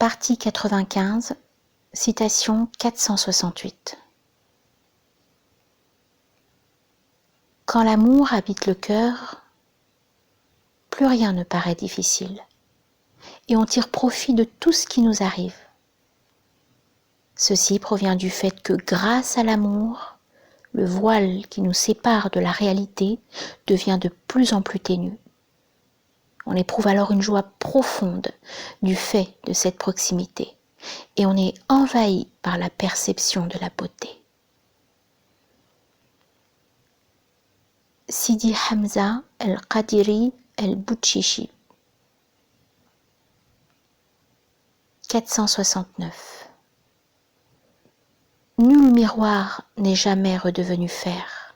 Partie 95, citation 468. Quand l'amour habite le cœur, plus rien ne paraît difficile, et on tire profit de tout ce qui nous arrive. Ceci provient du fait que grâce à l'amour, le voile qui nous sépare de la réalité devient de plus en plus ténu. On éprouve alors une joie profonde du fait de cette proximité et on est envahi par la perception de la beauté. Sidi Hamza el-Qadiri el-Bouchichi 469. Nul miroir n'est jamais redevenu fer.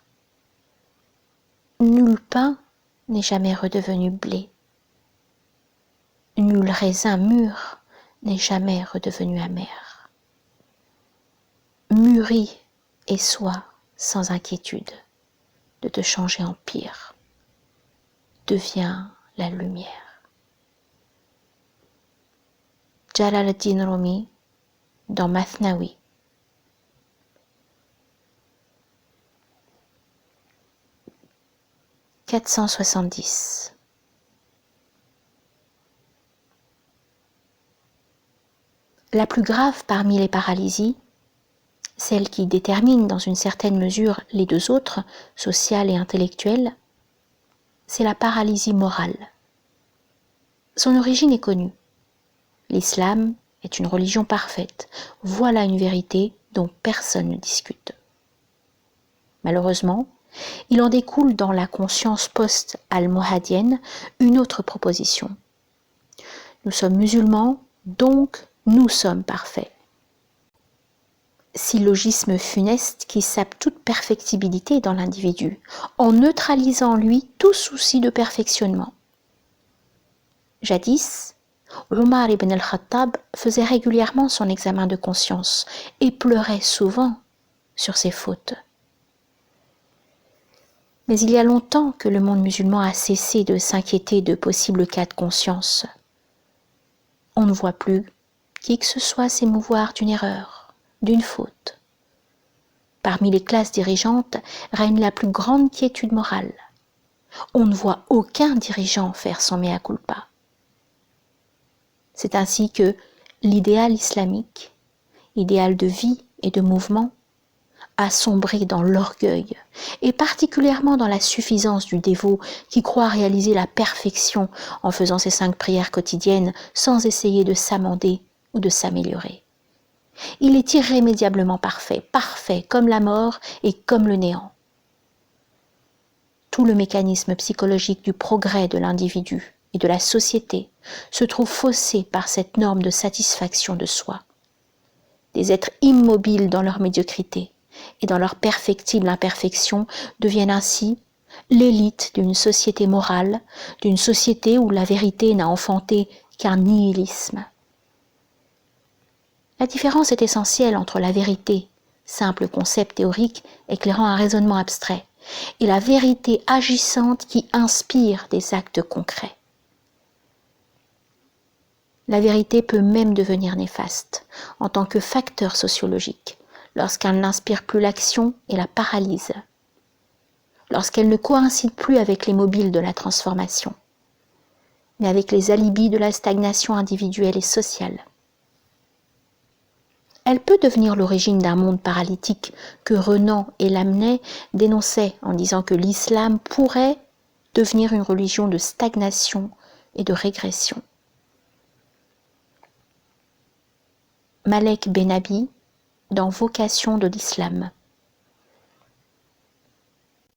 Nul pain n'est jamais redevenu blé. Nul raisin mûr n'est jamais redevenu amer. Mûris et sois sans inquiétude de te changer en pire. Deviens la lumière. Jalal ad-Din Rumi dans Mathnawi. « 470. La plus grave parmi les paralysies, celle qui détermine dans une certaine mesure les deux autres, sociale et intellectuelle, c'est la paralysie morale. Son origine est connue. L'islam est une religion parfaite. Voilà une vérité dont personne ne discute. Malheureusement, il en découle dans la conscience post-almohadienne une autre proposition. Nous sommes musulmans, donc nous sommes parfaits. Syllogisme funeste qui sape toute perfectibilité dans l'individu, en neutralisant en lui tout souci de perfectionnement. Jadis, Omar ibn al-Khattab faisait régulièrement son examen de conscience et pleurait souvent sur ses fautes. Mais il y a longtemps que le monde musulman a cessé de s'inquiéter de possibles cas de conscience. On ne voit plus qui que ce soit s'émouvoir d'une erreur, d'une faute. Parmi les classes dirigeantes règne la plus grande quiétude morale. On ne voit aucun dirigeant faire son mea culpa. C'est ainsi que l'idéal islamique, idéal de vie et de mouvement, a sombré dans l'orgueil, et particulièrement dans la suffisance du dévot qui croit réaliser la perfection en faisant ses 5 prières quotidiennes sans essayer de s'amender ou de s'améliorer. Il est irrémédiablement parfait, parfait comme la mort et comme le néant. Tout le mécanisme psychologique du progrès de l'individu et de la société se trouve faussé par cette norme de satisfaction de soi. Des êtres immobiles dans leur médiocrité et dans leur perfectible imperfection deviennent ainsi l'élite d'une société morale, d'une société où la vérité n'a enfanté qu'un nihilisme. La différence est essentielle entre la vérité, simple concept théorique éclairant un raisonnement abstrait, et la vérité agissante qui inspire des actes concrets. La vérité peut même devenir néfaste en tant que facteur sociologique, lorsqu'elle n'inspire plus l'action et la paralyse, lorsqu'elle ne coïncide plus avec les mobiles de la transformation, mais avec les alibis de la stagnation individuelle et sociale. Elle peut devenir l'origine d'un monde paralytique que Renan et Lamennais dénonçaient en disant que l'islam pourrait devenir une religion de stagnation et de régression. Malek Benabi dans Vocation de l'islam.